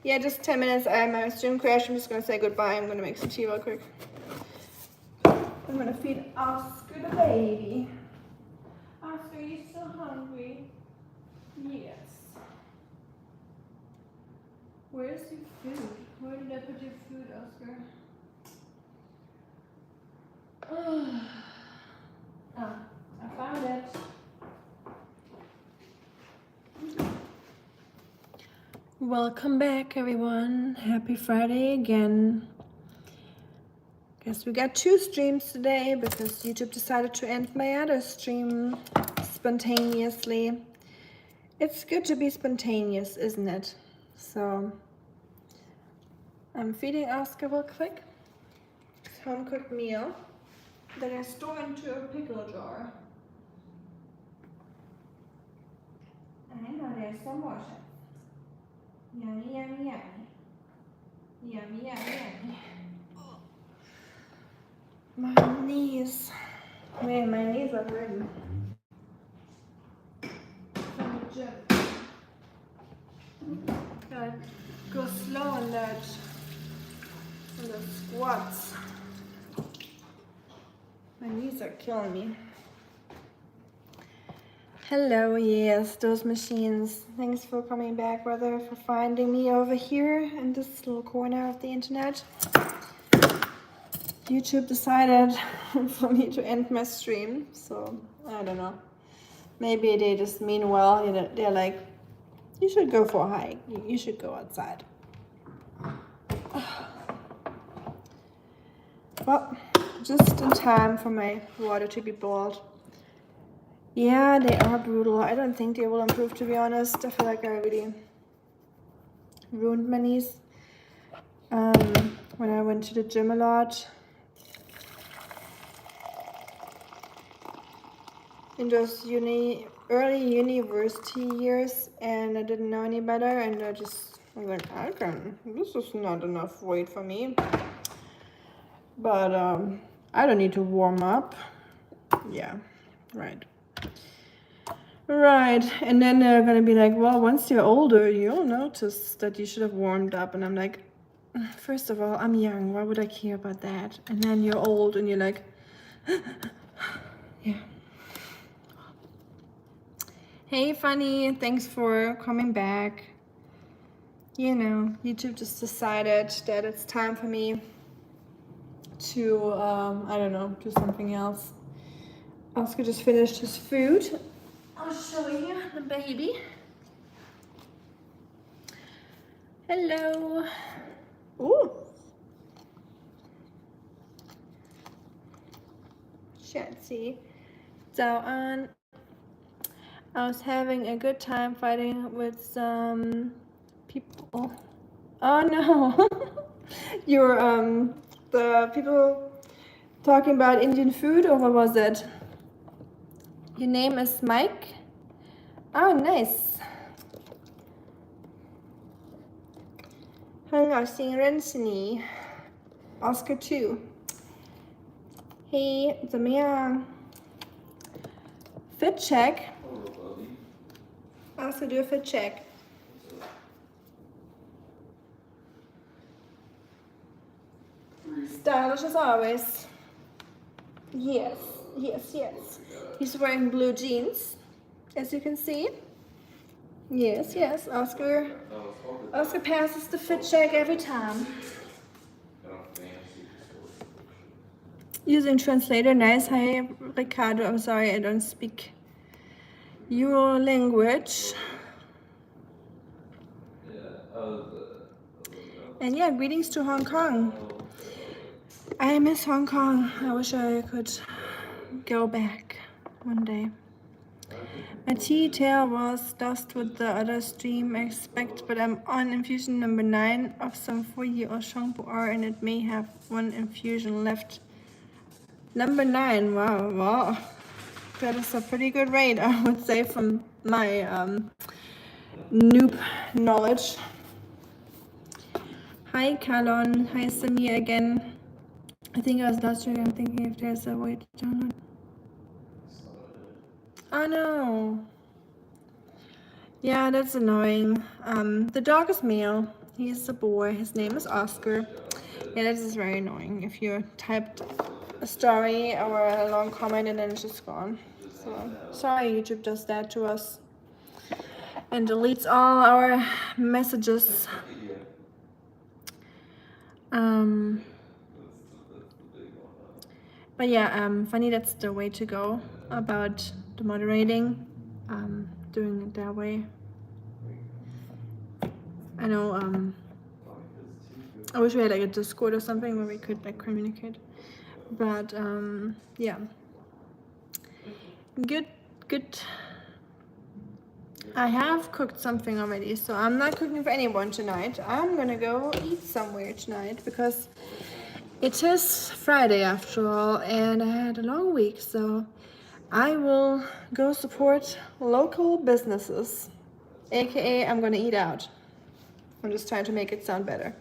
Yeah, just 10 minutes. I have my stream crash. I'm just gonna say goodbye. I'm gonna make some tea real quick. I'm gonna feed Oscar the baby. Oscar, you still hungry? Yes. Where's your food? Where did I put your food, Oscar? I found it. Welcome back, everyone. Happy Friday again. Guess we got 2 streams today because YouTube decided to end my other stream spontaneously. It's good to be spontaneous, isn't it? So I'm feeding Oscar real quick. It's home cooked meal that I store into a pickle jar. I know there's some more. Yummy, yummy, yummy. Yummy, yummy, yummy. My knees. Man, my knees are hurting. From the gym. Gotta go slow on that. On the squats. My knees are killing me. Hello, yes, those machines. Thanks for coming back, brother, for finding me over here in this little corner of the internet. YouTube decided for me to end my stream, so I don't know. Maybe they just mean well. You know, they're like, you should go for a hike. You should go outside. Well, just in time for my water to be boiled. Yeah, they are brutal. I don't think they will improve, to be honest. I feel like I really ruined my knees when I went to the gym a lot. In those early university years, and I didn't know any better, and I was like, this is not enough weight for me. But I don't need to warm up. Yeah, right. Right, and then they're gonna be like, well, once you're older, you'll notice that you should have warmed up. And I'm like, first of all, I'm young, why would I care about that? And then you're old and you're like, yeah. Hey, Funny, thanks for coming back. You know, YouTube just decided that it's time for me to, I don't know, do something else. Oscar just finished his food. I'll show you the baby. Hello. Ooh. Shanty. So I was having a good time fighting with some people. Oh no. You're the people talking about Indian food, or what was it? Your name is Mike? Oh, nice. 很高兴认识你 Oscar 2 Hey, 怎么样 Fit check. Oscar, do a fit check. Stylish as always. Yes, yes, yes. He's wearing blue jeans, as you can see. Yes, yes, Oscar passes the fit check every time. Using translator, nice. Hi, Ricardo. I'm sorry, I don't speak your language. And yeah, greetings to Hong Kong. I miss Hong Kong. I wish I could go back one day. My tea tail was lost with the other stream, I expect, but I'm on infusion number 9 of some 4-year-old Shangpu-R, and it may have 1 infusion left. Number 9, wow. That is a pretty good rate, I would say, from my noob knowledge. Hi, Kalon. Hi, Samir again. I think I was last year. I'm thinking if there's a way to download. Oh no. Yeah, that's annoying. The dog is male. He's a boy. His name is Oscar. Yeah, this is very annoying if you typed a story or a long comment and then it's just gone. So sorry, YouTube does that to us and deletes all our messages. But yeah, funny, that's the way to go about the moderating, doing it that way. I know, I wish we had like a Discord or something where we could like communicate, but yeah, good. I have cooked something already, so I'm not cooking for anyone tonight. I'm gonna go eat somewhere tonight because it is Friday after all, and I had a long week, so I will go support local businesses, aka I'm gonna eat out. I'm just trying to make it sound better.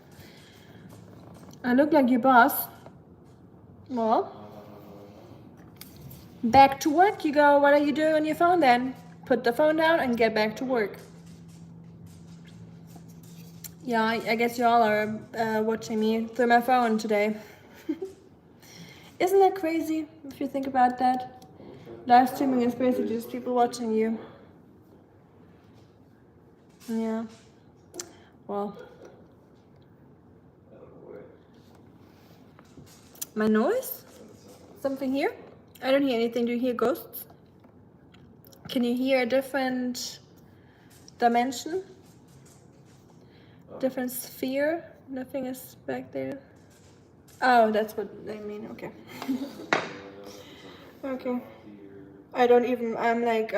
I look like your boss. Well, back to work you go. What are you doing on your phone then? Put the phone down and get back to work. Yeah, I guess y'all are watching me through my phone today. Isn't that crazy if you think about that? Live streaming is basically just people watching you. Yeah. Well. My noise? Something here? I don't hear anything. Do you hear ghosts? Can you hear a different dimension? Different sphere? Nothing is back there. Oh, that's what I mean. Okay. Okay. I'm like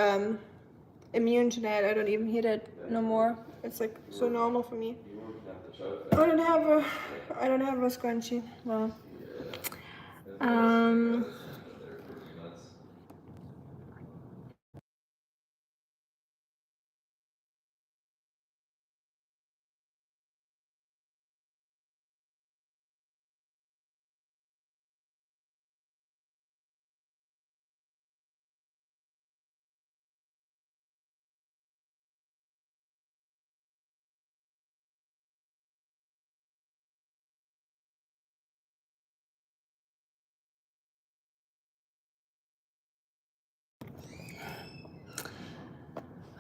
immune to that. I don't even hear that no more. It's like so normal for me. I don't have a scrunchie. Well.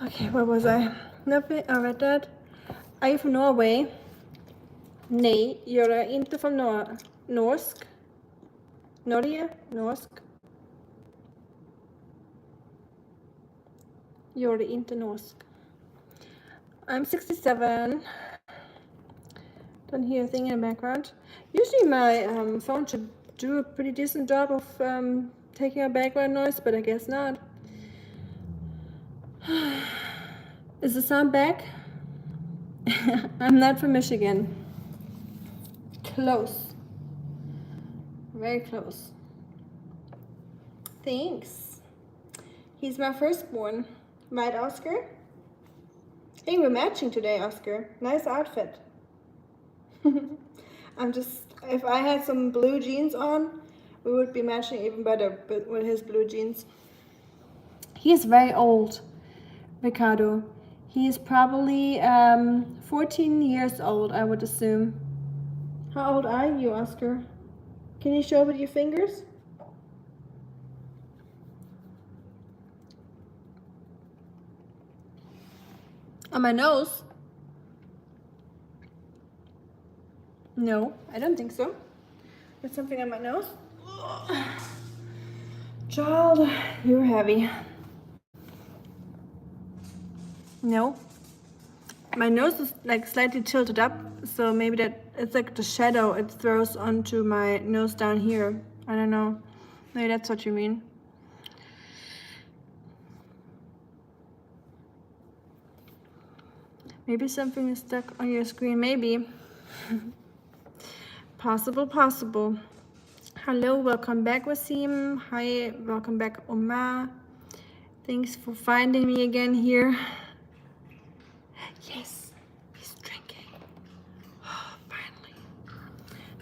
Okay, where was I? Nothing. I read that. Are you from Norway? Nej, jag är inte från Norsk. Norge? Norsk? Jag är inte norsk. I'm 67. Don't hear a thing in the background. Usually my phone should do a pretty decent job of taking a background noise, but I guess not. Is the sound back? I'm not from Michigan. Close. Very close. Thanks. He's my firstborn. Right, Oscar? Hey, we're matching today, Oscar. Nice outfit. If I had some blue jeans on, we would be matching even better with his blue jeans. He is very old, Ricardo. He is probably 14 years old, I would assume. How old are you, Oscar? Can you show with your fingers? On my nose? No, I don't think so. There's something on my nose. Child, you're heavy. No. My nose is like slightly tilted up, so maybe that it's like the shadow it throws onto my nose down here. I don't know. Maybe that's what you mean. Maybe something is stuck on your screen. Maybe. Possible. Hello, welcome back, Wasim. Hi, welcome back, Omar. Thanks for finding me again here. Yes, he's drinking. Oh, finally.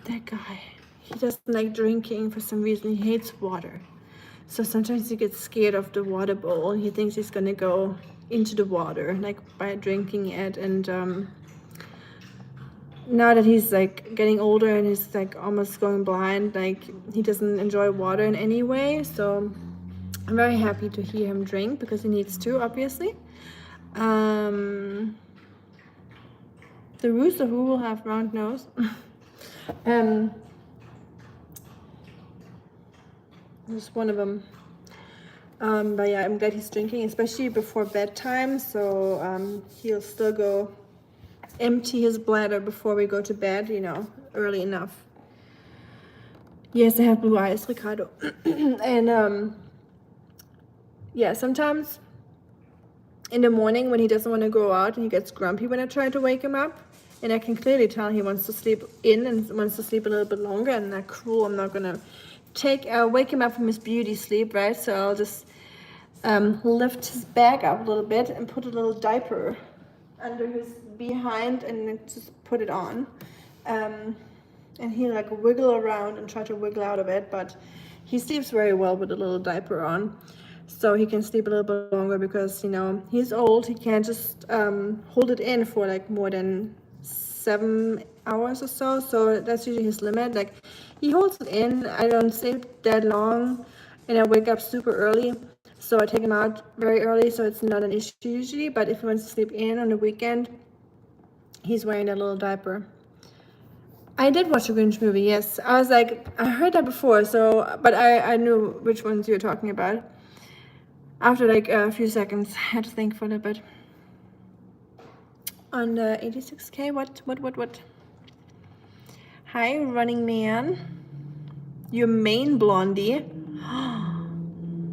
That guy, he doesn't like drinking for some reason. He hates water. So sometimes he gets scared of the water bowl. He thinks he's gonna go into the water, like by drinking it. And now that he's like getting older and he's like almost going blind, like he doesn't enjoy water in any way. So I'm very happy to hear him drink because he needs to, obviously. The rooster who will have round nose. Just one of them. But yeah, I'm glad he's drinking, especially before bedtime. So he'll still go empty his bladder before we go to bed, you know, early enough. Yes, I have blue eyes, Ricardo. And yeah, sometimes in the morning when he doesn't want to go out and he gets grumpy when I try to wake him up, and I can clearly tell he wants to sleep in and wants to sleep a little bit longer, and not cruel. I'm not gonna wake him up from his beauty sleep, right? So I'll just lift his back up a little bit and put a little diaper under his behind and then just put it on. And he like wiggle around and try to wiggle out of it, but he sleeps very well with a little diaper on. So he can sleep a little bit longer because, you know, he's old. He can't just hold it in for like more than 7 hours or so. So that's usually his limit. Like he holds it in. I don't sleep that long and I wake up super early. So I take him out very early, so it's not an issue usually. But if he wants to sleep in on the weekend, he's wearing a little diaper. I did watch a Grinch movie, yes. I was like, I heard that before, so, but I knew which ones you were talking about. After like a few seconds, I had to think for a little bit. On the 86K, what? Hi, Running Man. Your main blondie.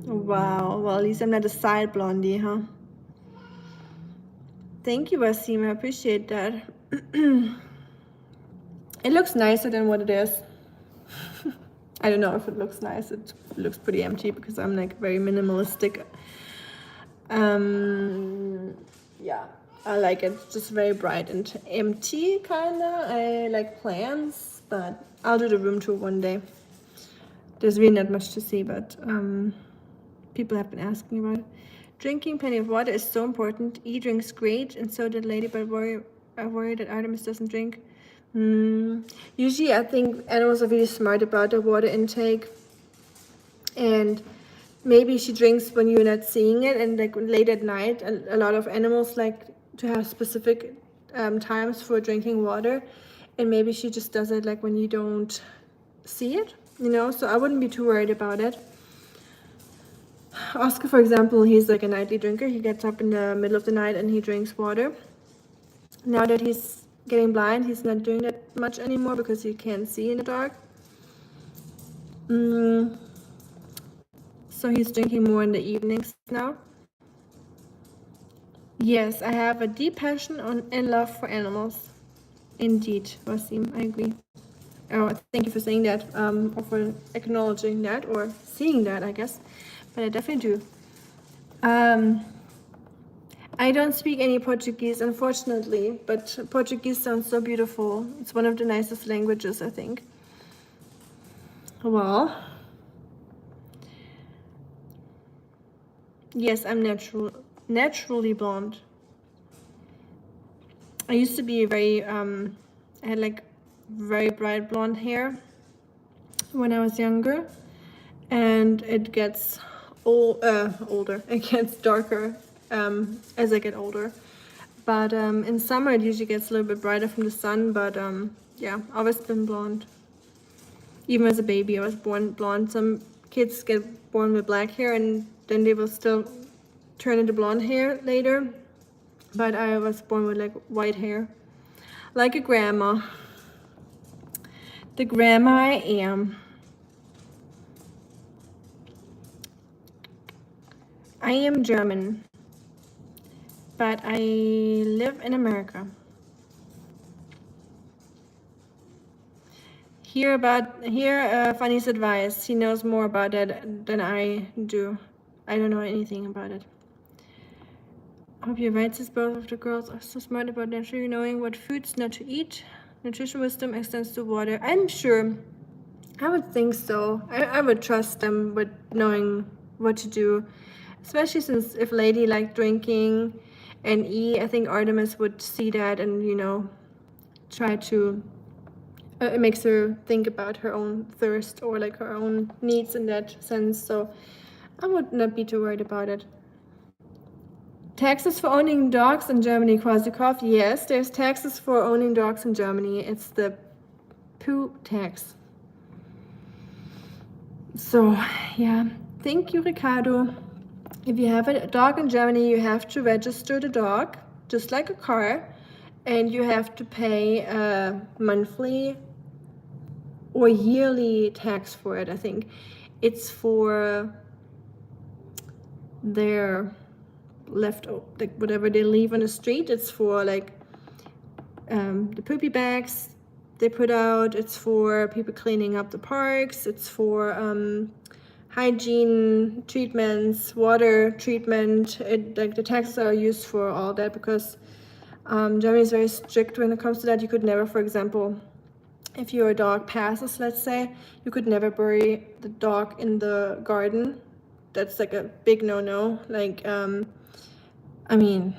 Wow, well, at least I'm not a side blondie, huh? Thank you, Wasim, I appreciate that. It looks nicer than what it is. I don't know if it looks nice. It looks pretty empty because I'm like very minimalistic. Yeah, I like it. It's just very bright and empty, kinda. I like plants, but I'll do the room tour one day. There's really not much to see, but people have been asking about it. Drinking plenty of water is so important. E drinks great, and so did Lady, but I worry that Artemis doesn't drink. Usually I think animals are really smart about their water intake, and maybe she drinks when you're not seeing it, and like late at night a lot of animals like to have specific times for drinking water, and maybe she just does it like when you don't see it, you know. So I wouldn't be too worried about it. Oscar, for example, he's like a nightly drinker. He gets up in the middle of the night and he drinks water. Now that he's getting blind, he's not doing that much anymore because he can't see in the dark. So he's drinking more in the evenings now. Yes, I have a deep passion and love for animals. Indeed, Wasim, I agree. Oh, thank you for saying that, or for acknowledging that, or seeing that, I guess. But I definitely do. I don't speak any Portuguese, unfortunately, but Portuguese sounds so beautiful. It's one of the nicest languages, I think. Well, yes, I'm naturally blonde. I used to be very, I had like very bright blonde hair when I was younger, and it gets older. It gets darker as I get older. But in summer it usually gets a little bit brighter from the sun. But yeah, I've always been blonde. Even as a baby, I was born blonde. Some kids get born with black hair and then they will still turn into blonde hair later. But I was born with like white hair, like a grandma. The grandma I am. I am German, but I live in America. Here Fanny's advice. He knows more about it than I do. I don't know anything about it. I hope you're right, since both of the girls are so smart about naturally knowing what foods not to eat. Nutrition wisdom extends to water. I'm sure. I would think so. I would trust them with knowing what to do. Especially since if Lady liked drinking and E, I think Artemis would see that and, you know, try to, it makes her think about her own thirst or like her own needs in that sense. So I would not be too worried about it. Taxes for owning dogs in Germany, Korsakoff. Yes, there's taxes for owning dogs in Germany. It's the poo tax. So, yeah. Thank you, Ricardo. If you have a dog in Germany, you have to register the dog, just like a car, and you have to pay a monthly or yearly tax for it, I think. It's for their like whatever they leave on the street. It's for like the poopy bags they put out. It's for people cleaning up the parks. It's for hygiene treatments, water treatment. Like the taxes are used for all that because Germany is very strict when it comes to that. You could never, for example, if your dog passes, let's say, you could never bury the dog in the garden. That's like a big no-no. Like, I mean,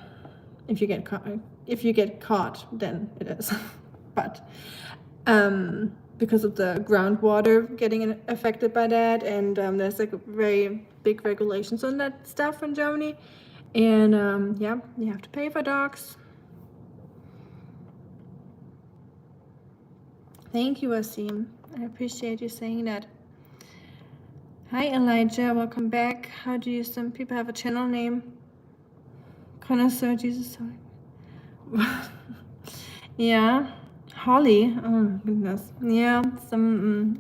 if you get caught, then it is. But because of the groundwater getting affected by that, and there's like very big regulations on that stuff in Germany, and yeah, you have to pay for dogs. Thank you, Asim. I appreciate you saying that. Hi, Elijah. Welcome back. How do you? Some people have a channel name. Connoisseur Jesus. Yeah. Holly. Oh goodness. Yeah. Some.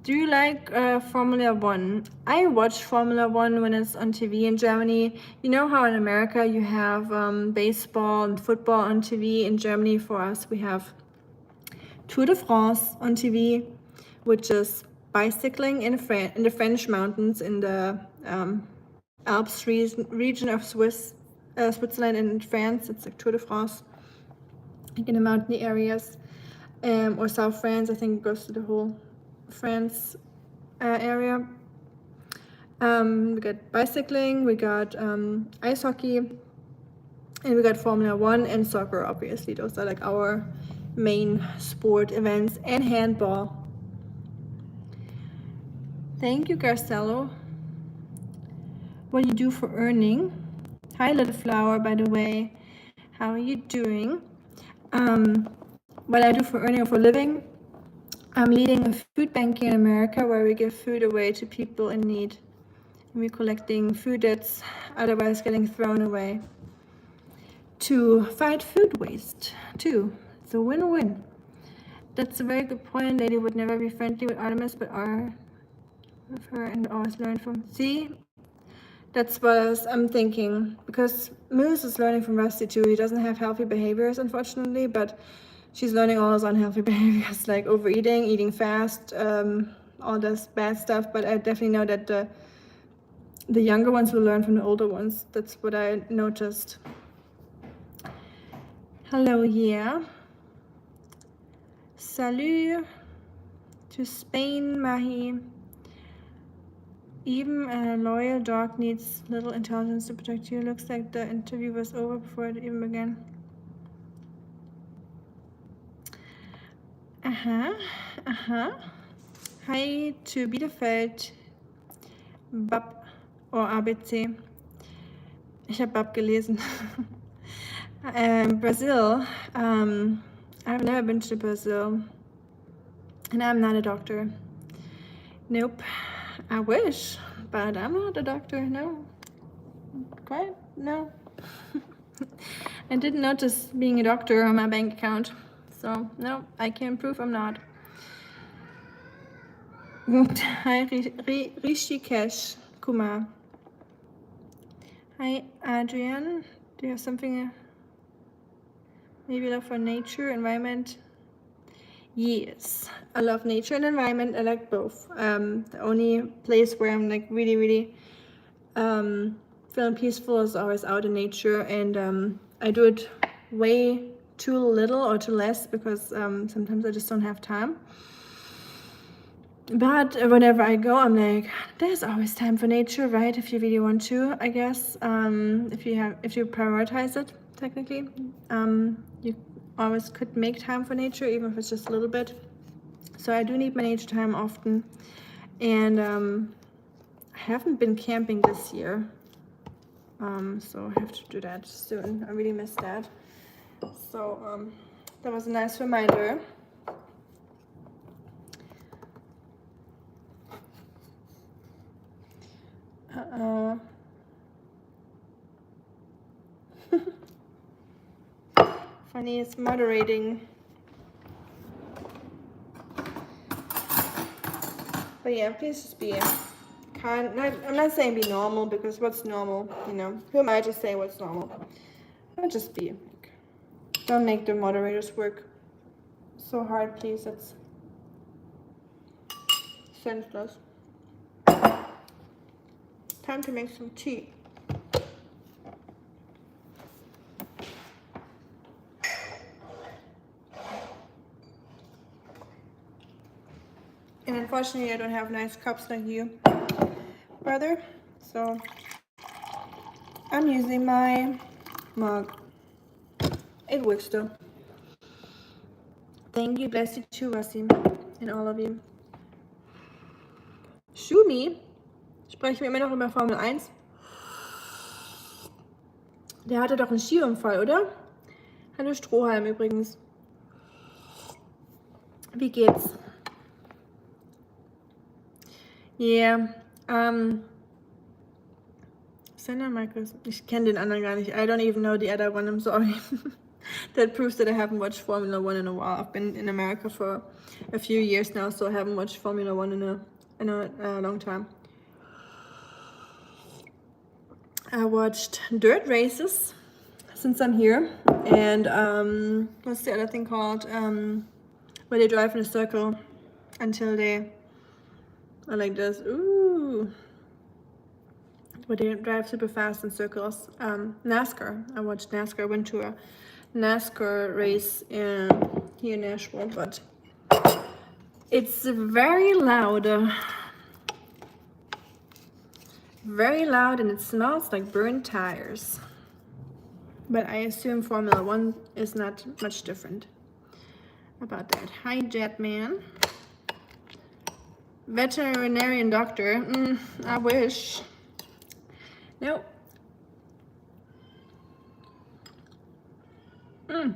Do you like Formula One? I watch Formula One when it's on TV in Germany. You know how in America you have baseball and football on TV. In Germany, for us, we have Tour de France on TV, which is bicycling in the French mountains in the Alps region of Switzerland and France. It's like Tour de France, like in the mountainy areas, or South France. I think it goes to the whole France area. We got bicycling, we got ice hockey, and we got Formula One and soccer. Obviously, those are like our main sport events, and handball. Thank you, Garcello. What do you do for earning? Hi, little flower, by the way. How are you doing? What I do for earning or for living? I'm leading a food bank in America where we give food away to people in need. We're collecting food that's otherwise getting thrown away to fight food waste, too. It's a win-win. That's a very good point. Lady would never be friendly with Artemis, but are with her and always learn from. See, that's what I'm thinking, because Moose is learning from Rusty too. He doesn't have healthy behaviors, unfortunately, but she's learning all those unhealthy behaviors like overeating, eating fast, all this bad stuff. But I definitely know that the younger ones will learn from the older ones. That's what I noticed. Hello, yeah. Salut to Spain, Mahi. Even a loyal dog needs little intelligence to protect you. Looks like the interview was over before it even began. Hi to Bielefeld. Bab or ABC. Ich habe Bab gelesen. Brazil. I've never been to Brazil. And I'm not a doctor. Nope. I wish, but I'm not a doctor. No. Quite? No. I didn't notice being a doctor on my bank account. So, no, I can prove I'm not. Hi, Rishikesh Kumar. Hi, Adrian. Do you have something? Maybe love for nature, environment? Yes, I love nature and environment. I like both. The only place where I'm like really feeling peaceful is always out in nature, and I do it way too little or too less because sometimes I just don't have time. But whenever I go, I'm like, there's always time for nature, right? If you really want to, I guess. If you prioritize it, technically, always could make time for nature, even if it's just a little bit. So I do need my nature time often. And I haven't been camping this year. So I have to do that soon. I really miss that. So that was a nice reminder. Funny is moderating. But yeah, please just be kind. I'm not saying be normal, because what's normal, you know? Who am I to say what's normal? I'll just be. Don't make the moderators work so hard, please. It's senseless. Time to make some tea. And unfortunately, I don't have nice cups like you, brother. So I'm using my mug. It works though. Thank you, bless you too, Wasim, and all of you. Schumi, sprechen wir immer noch über Formel 1? Der hatte doch einen Skiunfall, oder? Hallo Strohhalm übrigens. Wie geht's? Yeah, Sender Marcus. Ich kenne den anderen gar nicht. I don't even know the other one, I'm sorry. That proves that I haven't watched Formula 1 in a while. I've been in America for a few years now, so I haven't watched Formula 1 in a long time. I watched dirt races since I'm here, and what's the other thing called? Where they drive in a circle until they are like this. Ooh. Where they drive super fast in circles. NASCAR. I watched NASCAR. Went to a NASCAR race here in Nashville, but it's very loud. Very loud, and it smells like burnt tires. But I assume Formula 1 is not much different about that. Hi, Jetman. Veterinarian doctor. I wish. Nope. Dang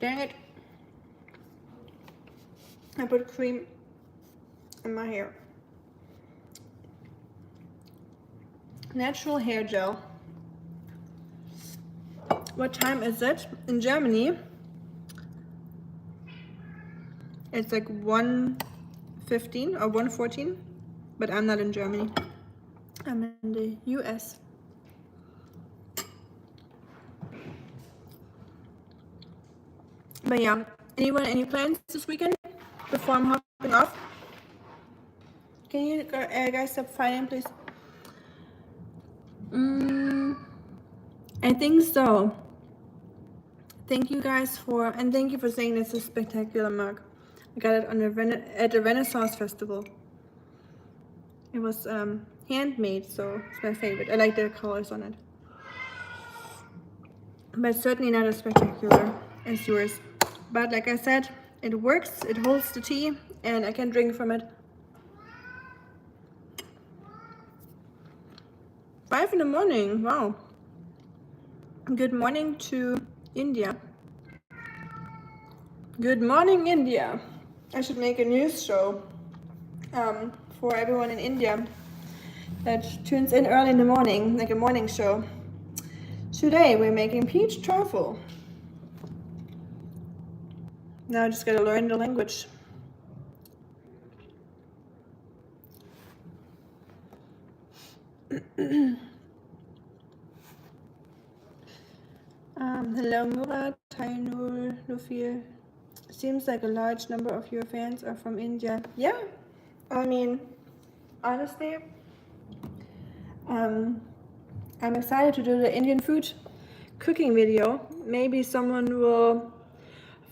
it. I put cream in my hair. Natural hair gel. What time is it? In Germany, it's like 1:15 or 1:14, but I'm not in Germany. I'm in the US. But yeah, any plans this weekend before I'm hopping off? Can you guys stop fighting, please? I think so. Thank you guys and thank you for saying this is a spectacular mug. I got it at the Renaissance Festival. It was handmade, so it's my favorite. I like the colors on it. But certainly not as spectacular as yours. But like I said, it works, it holds the tea, and I can drink from it. 5 in the morning, wow. Good morning to India. Good morning, India. I should make a news show for everyone in India that tunes in early in the morning, like a morning show. Today we're making peach truffle. Now I just gotta learn the language. Hello Murat, hi Nur, Lufir. Seems like a large number of your fans are from India. Yeah, I mean, honestly, I'm excited to do the Indian food cooking video. Maybe someone will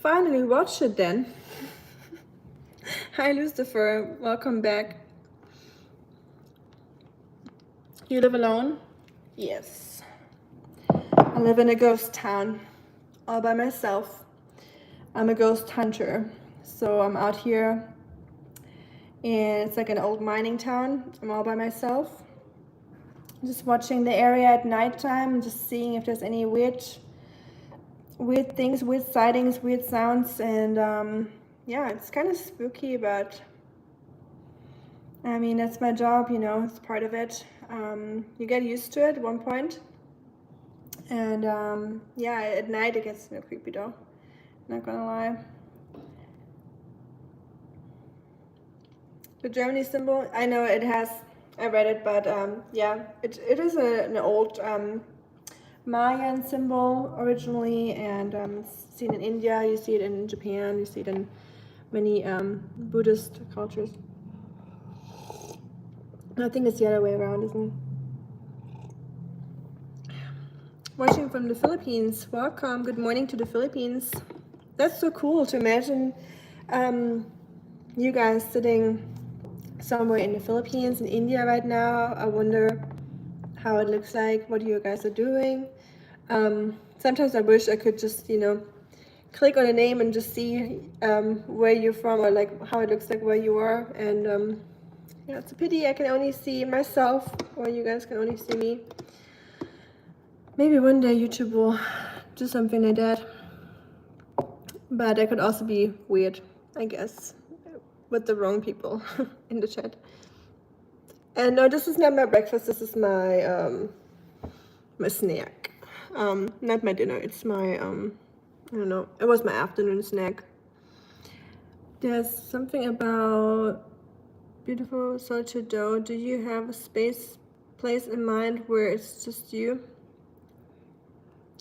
finally watch it then. Hi Lucifer, welcome back. You live alone? Yes. I live in a ghost town. all by myself. I'm a ghost hunter, so I'm out here, and it's like an old mining town. I'm all by myself, just watching the area at nighttime, just seeing if there's any weird things, weird sightings, weird sounds, and yeah, it's kind of spooky, but I mean, that's my job, you know, it's part of it. You get used to it at one point, and yeah, at night it gets creepy though, not gonna lie. The Germany symbol, I know it has, I read it, but yeah, it is an old Mayan symbol originally, and it's seen in India, you see it in Japan, you see it in many Buddhist cultures. I think it's the other way around, isn't it? Watching from the Philippines. Welcome. Good morning to the Philippines. That's so cool to imagine you guys sitting somewhere in the Philippines, in India right now. I wonder how it looks like, what you guys are doing. Sometimes I wish I could just, you know, click on a name and just see where you're from, or like how it looks like where you are. And yeah, it's a pity I can only see myself, or you guys can only see me. Maybe one day YouTube will do something like that. But it could also be weird, I guess, with the wrong people in the chat. And no, this is not my breakfast. This is my my snack. Not my dinner. It's my I don't know. It was my afternoon snack. There's something about beautiful solitude though. Do you have a place in mind where it's just you?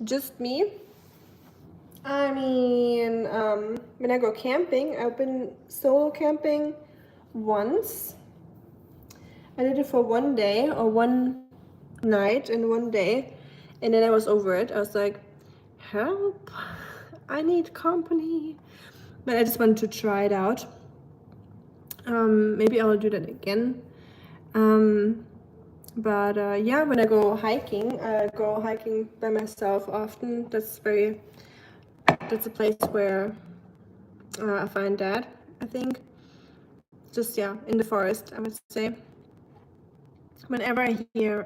Just me? I mean, when I go camping, I've been solo camping once. I did it for one day or one night and one day, and then I was over it. I was like, help, I need company. But I just wanted to try it out. Maybe I will do that again. But yeah, when I go hiking by myself often. That's a place where I find that, I think. Just, yeah, in the forest, I would say. Whenever I hear,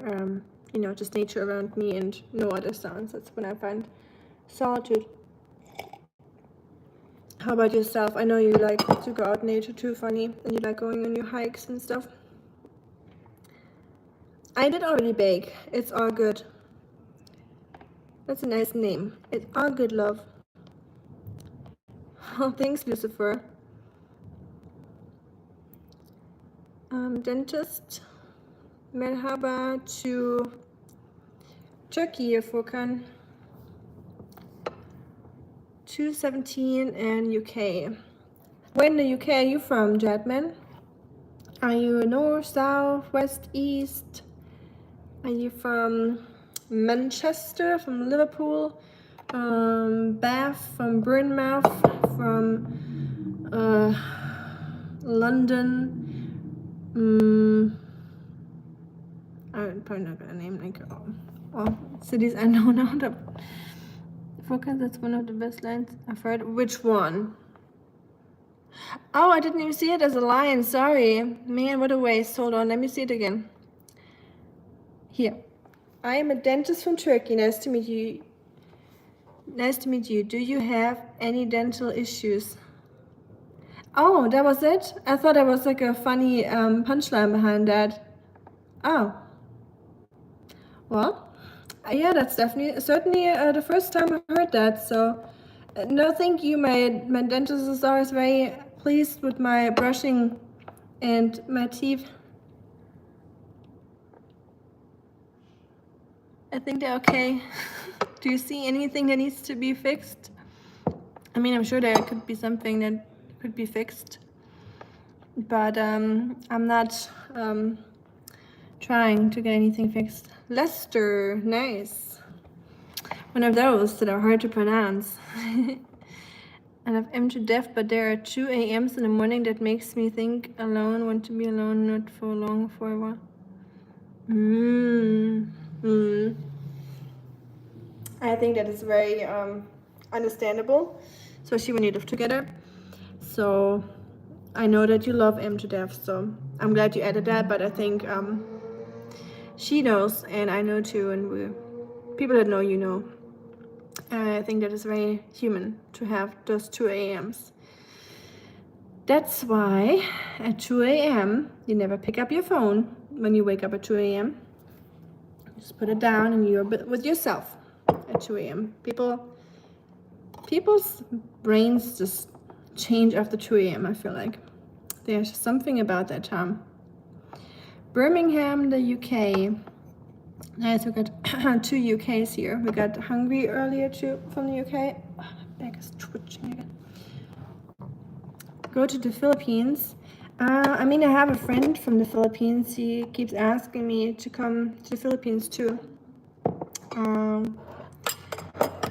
you know, just nature around me and no other sounds, that's when I find solitude. How about yourself? I know you like to go out in nature too, Funny, and you like going on your hikes and stuff. I did already bake. It's all good. That's a nice name. It's all good, love. Oh, thanks, Lucifer. Dentist. Merhaba to Turkey, Furkan. 217 and UK. Where in the UK are you from, Jadman? Are you north, south, west, east? Are you from Manchester, from Liverpool, Bath, from Bournemouth, from London? I'm probably not gonna name like all cities I know now. Focus, that's one of the best lines I've heard. Which one? Oh, I didn't even see it as a line. Sorry. Man, what a waste. Hold on, let me see it again. Here. I am a dentist from Turkey. Nice to meet you. Nice to meet you. Do you have any dental issues? Oh, that was it? I thought there was like a funny punchline behind that. Oh. Well, yeah, that's certainly the first time I heard that. So, no, thank you. My dentist is always very pleased with my brushing and my teeth. I think they're okay. Do you see anything that needs to be fixed? I mean, I'm sure there could be something that could be fixed, but I'm not trying to get anything fixed. Lester, nice. One of those that are hard to pronounce. And I've aimed to death, but there are 2 a.m.s in the morning that makes me think alone, want to be alone, not for long, for a while. I think that is very understandable, especially when you live together. So I know that you love him to death, so I'm glad you added that, but I think she knows, and I know too, and people that know you know. I think that is very human to have those 2 a.m.s. That's why at 2 a.m. you never pick up your phone when you wake up at 2 a.m. Just put it down and you're with yourself at 2 a.m. People's brains just change after 2 a.m. I feel like there's something about that time. Birmingham, the UK. Nice, we got 2 UKs here. We got Hungary earlier too from the UK. Oh, my back is twitching again. Go to the Philippines. I mean, I have a friend from the Philippines. He keeps asking me to come to the Philippines too.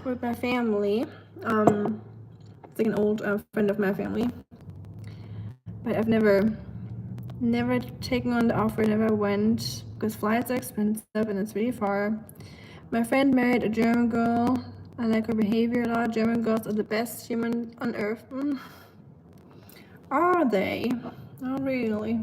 With my family. It's like an old friend of my family. But I've never taken on the offer, never went, because flights are expensive and it's really far. My friend married a German girl. I like her behavior a lot. German girls are the best human on earth. Are they? Not really.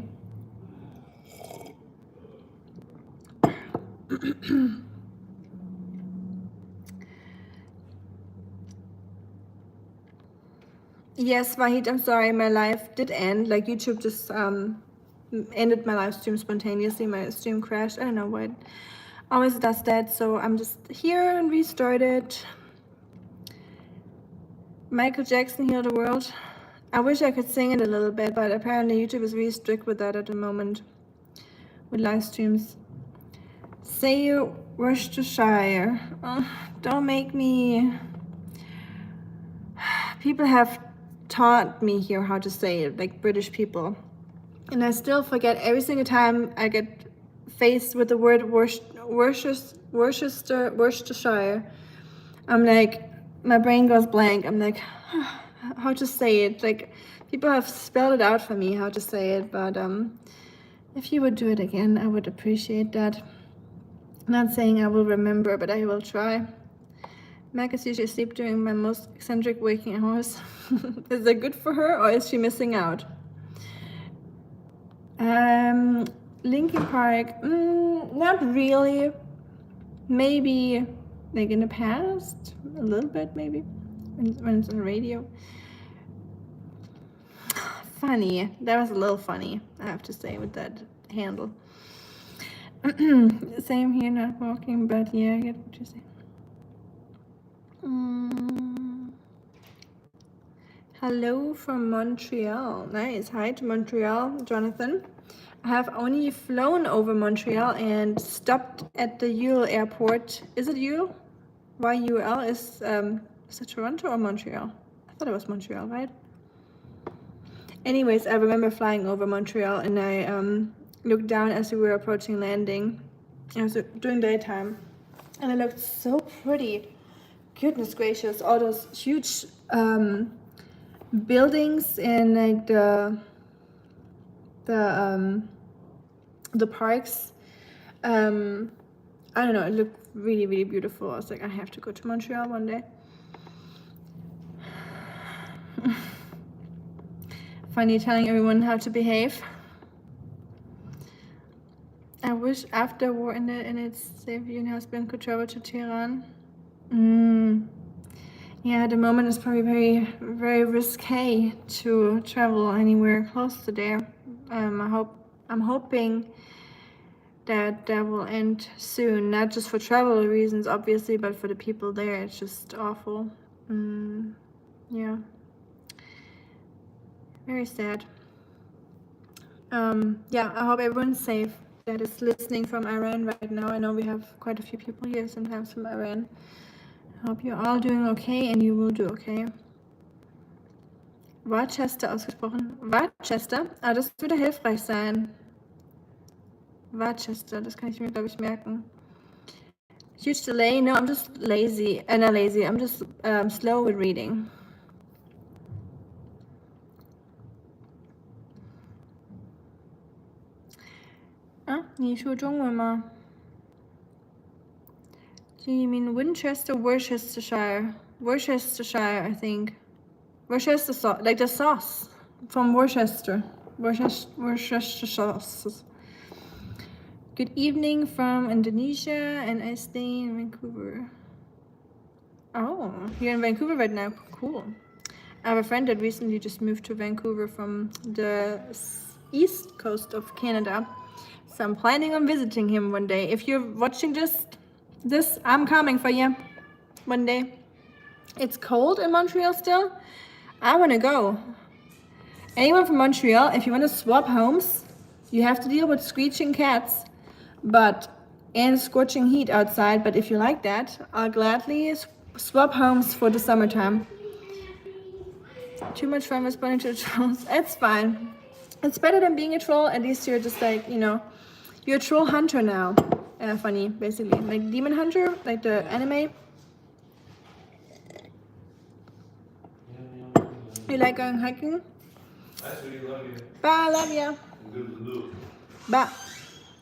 Yes, Wahid, I'm sorry, my live did end. Like YouTube just ended my live stream spontaneously. My stream crashed. I don't know why it always does that. So I'm just here and restarted. Michael Jackson Heal the World. I wish I could sing it a little bit, but apparently YouTube is really strict with that at the moment with live streams. Say Worcestershire. Oh, don't make me. People have taught me here how to say it, like British people. And I still forget every single time I get faced with the word Worcestershire. I'm like, my brain goes blank. I'm like, how to say it? Like, people have spelled it out for me how to say it, but if you would do it again, I would appreciate that. I'm not saying I will remember, but I will try. Meg is usually asleep during my most eccentric waking hours. Is that good for her, or is she missing out? Linkin Park, not really. Maybe like in the past, a little bit maybe, when it's on the radio. Funny, that was a little funny, I have to say, with that handle. Same here, not walking, but yeah, I get what you say. Hello from Montreal. Nice. Hi to Montreal, Jonathan. I have only flown over Montreal and stopped at the UL airport. Is it UL? YUL is it Toronto or Montreal? I thought it was Montreal, right? Anyways, I remember flying over Montreal and I looked down as we were approaching landing. It was during daytime and it looked so pretty. Goodness gracious, all those huge buildings in like the parks. I don't know, it looked really, really beautiful. I was like, I have to go to Montreal one day. Funny telling everyone how to behave. I wish after war in its safe you and husband could travel to Tehran. Yeah, at the moment it's probably very, very risque to travel anywhere close to there. I'm hoping that will end soon, not just for travel reasons, obviously, but for the people there. It's just awful. Yeah, very sad. Yeah, I hope everyone's safe that is listening from Iran right now. I know we have quite a few people here sometimes from Iran. I hope you're all doing okay and you will do okay. Rochester ausgesprochen. Rochester? Ah, das würde hilfreich sein. Rochester, das kann ich mir, glaube ich, merken. Huge delay? No, I'm just lazy. Not lazy, I'm just slow with reading.啊，你说中文吗？ Do you mean Winchester, Worcestershire? Worcestershire, I think. Worcester sauce, like the sauce from Worcester. Worcester sauce. Good evening from Indonesia, and I stay in Vancouver. Oh, you're in Vancouver right now. Cool. I have a friend that recently just moved to Vancouver from the east coast of Canada. So I'm planning on visiting him one day. If you're watching this, I'm coming for you one day. It's cold in Montreal still. I want to go. Anyone from Montreal, if you want to swap homes, you have to deal with screeching cats and scorching heat outside. But if you like that, I'll gladly swap homes for the summertime. Too much fun responding to the trolls. It's fine. It's better than being a troll. At least you're just like, you're a troll hunter now. Funny, basically. Like Demon Hunter, like the anime. You like going hiking? I really love you. Bye, love ya. Good look. Bye.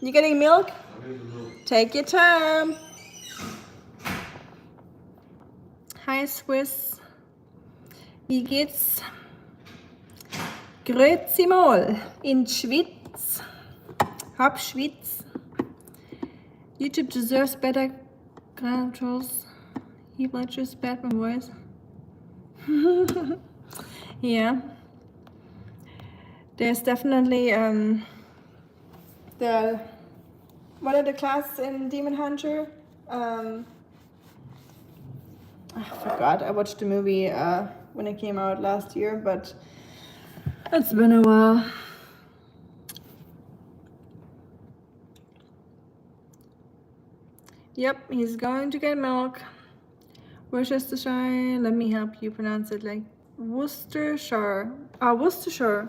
You getting milk? Good look. Take your time. Hi, Swiss. Wie geht's? Grüezi mal in Schweiz. Hab Schweiz. YouTube deserves better controls. He lectures Batman voice. Yeah. There's definitely what are the classes in Demon Hunter? I forgot. I watched the movie when it came out last year, but it's been a while. Yep, he's going to get milk. Worcestershire, let me help you pronounce it like Worcestershire. Worcestershire.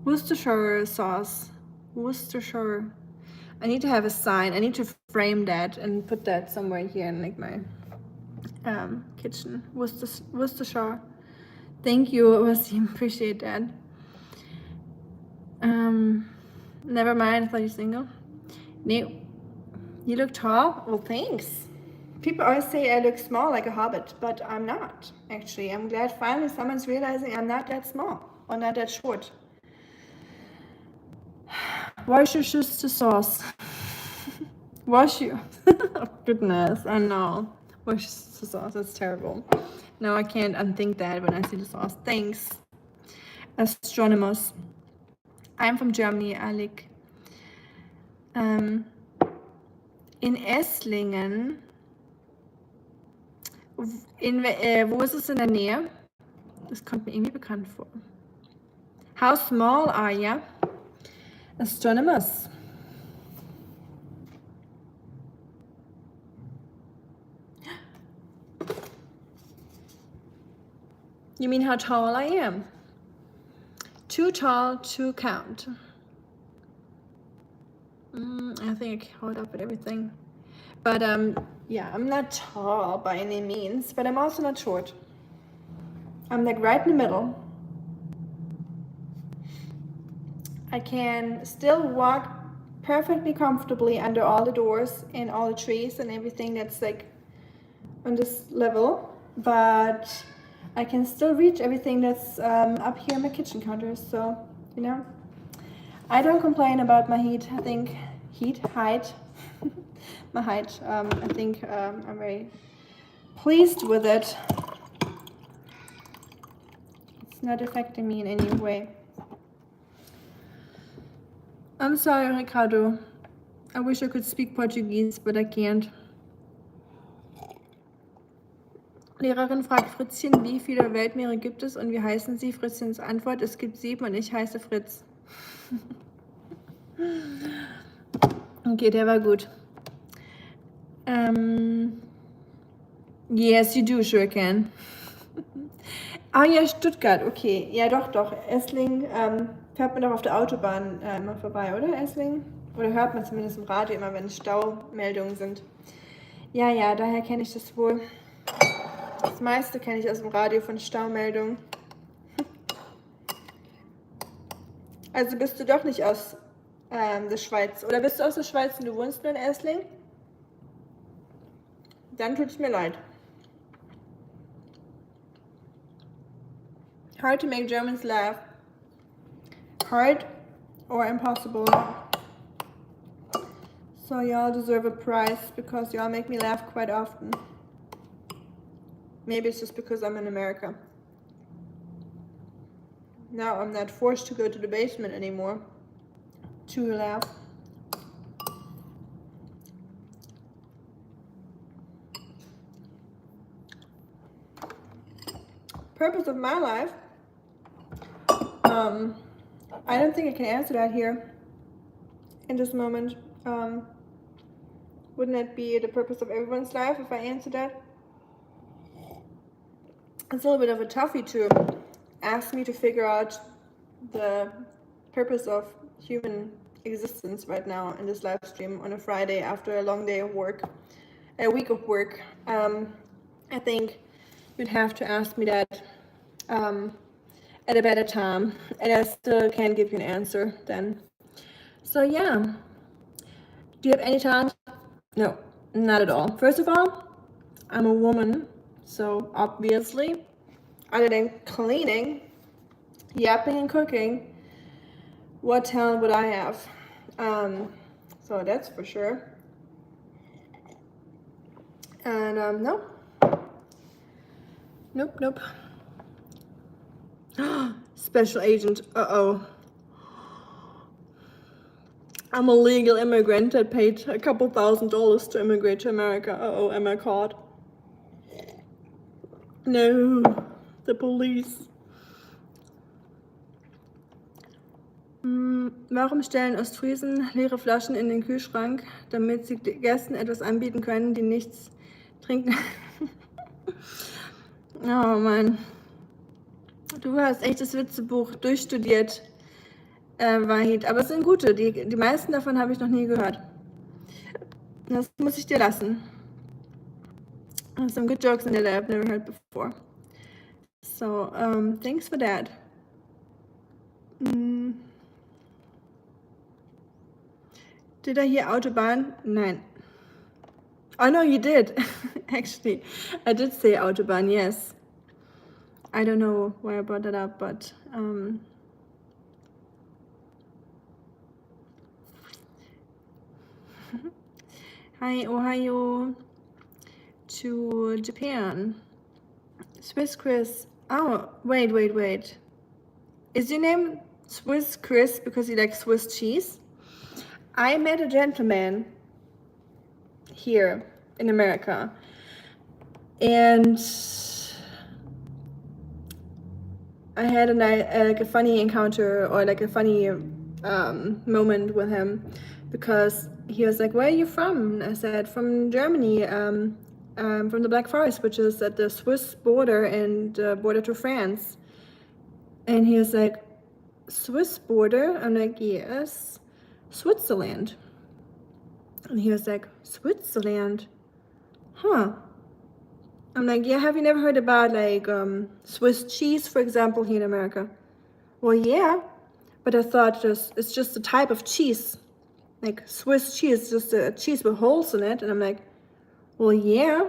Worcestershire sauce. Worcestershire. I need to have a sign. I need to frame that and put that somewhere here in like my kitchen. Worcestershire. Thank you, Wasim. Appreciate that. Never mind. I thought you're single. No. You look tall? Well, thanks. People always say I look small like a hobbit, but I'm not, actually. I'm glad finally someone's realizing I'm not that small or not that short. Wash your shoes to sauce. Wash you. Oh, goodness, I know. Wash the sauce, that's terrible. No, I can't unthink that when I see the sauce. Thanks. Astronomers. I'm from Germany, Alec. In Esslingen. Wo ist es in der Nähe? Das kommt mir irgendwie bekannt vor. How small are you? Astronomers. You mean how tall I am? Too tall to count. I think I caught up with everything. But yeah, I'm not tall by any means, but I'm also not short. I'm like right in the middle. I can still walk perfectly comfortably under all the doors and all the trees and everything that's like on this level, but I can still reach everything that's up here on my kitchen counters. So, I don't complain about my height. I think height. My height. I think I'm very pleased with it. It's not affecting me in any way. I'm sorry, Ricardo. I wish I could speak Portuguese, but I can't. Lehrerin fragt Fritzchen, wie viele Weltmeere gibt es und wie heißen sie? Fritzchens Antwort, es gibt 7 und ich heiße Fritz. Okay, der war gut. Yes, you do, sure can. Ja, Stuttgart, okay. Ja, doch. Esslingen fährt man doch auf der Autobahn immer vorbei, oder Esslingen? Oder hört man zumindest im Radio immer, wenn Staumeldungen sind. Ja, daher kenne ich das wohl. Das meiste kenne ich aus dem Radio von Staumeldungen. Also bist du doch nicht aus der Schweiz. Oder bist du aus der Schweiz und du wohnst nur in Esslingen? dann tut's mir leid. Hard to make Germans laugh. Hard or impossible. So y'all deserve a prize because y'all make me laugh quite often. Maybe it's just because I'm in America. Now I'm not forced to go to the basement anymore to laugh. Purpose of my life? I don't think I can answer that here in this moment. Wouldn't it be the purpose of everyone's life if I answer that? It's a little bit of a toughie to ask me to figure out the purpose of human existence right now in this live stream on a Friday after a long day of work, a week of work. I think you'd have to ask me that at a better time, and I still can't give you an answer then. So yeah, do you have any time? No, not at all. First of all, I'm a woman, so obviously, other than cleaning, yapping and cooking, what talent would I have? So that's for sure. And no. Nope. Special agent, uh-oh. I'm a legal immigrant that paid a couple $1,000s to immigrate to America. Uh-oh, am I caught? No, the police. Warum stellen Ostfriesen leere Flaschen in den Kühlschrank, damit sie Gästen etwas anbieten können, die nichts trinken? Oh Mann. Du hast echt das Witzebuch durchstudiert, Wahid. Aber es sind gute. Die meisten davon habe ich noch nie gehört. Das muss ich dir lassen. Some good jokes in there that I've never heard before. So, thanks for that. Did I hear Autobahn? Nein. Oh no, you did. Actually, I did say Autobahn, yes. I don't know why I brought that up, but hi, Ohio to Japan. Swiss Chris. Oh, wait. Is your name Swiss Chris because you like Swiss cheese? I met a gentleman here in America, and I had a funny encounter or like a funny moment with him because he was like, "Where are you from?" I said, "From Germany, from the Black Forest, which is at the Swiss border and border to France." And he was like, "Swiss border?" I'm like, "Yes, Switzerland." And he was like, "Switzerland? Huh." I'm like, "Yeah, have you never heard about like Swiss cheese, for example, here in America?" "Well, yeah, but I thought it's just a type of cheese. Like Swiss cheese, just a cheese with holes in it." And I'm like, "Well, yeah,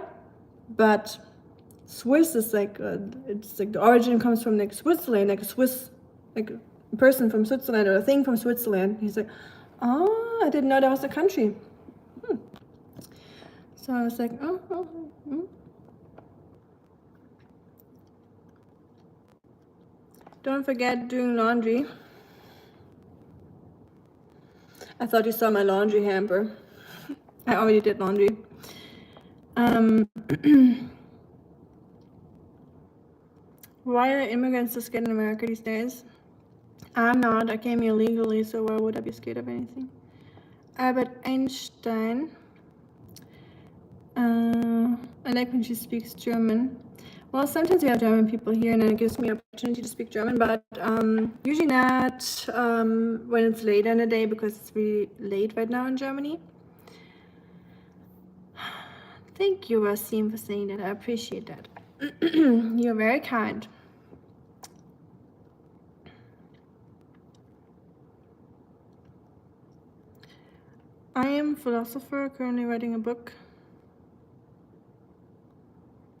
but Swiss is like, it's like the origin comes from like Switzerland, like a Swiss, like a person from Switzerland or a thing from Switzerland." He's like, "Oh, I didn't know that was a country." So I was like, oh. Don't forget doing laundry. I thought you saw my laundry hamper. I already did laundry. Why are immigrants so scared in America these days? I'm not. I came here legally, so why would I be scared of anything? Albert Einstein. I like when she speaks German. Well, sometimes we have German people here, and it gives me opportunity to speak German, but usually not when it's later in the day because it's really late right now in Germany. Thank you, Wasim, for saying that. I appreciate that. You're very kind. I am a philosopher, currently writing a book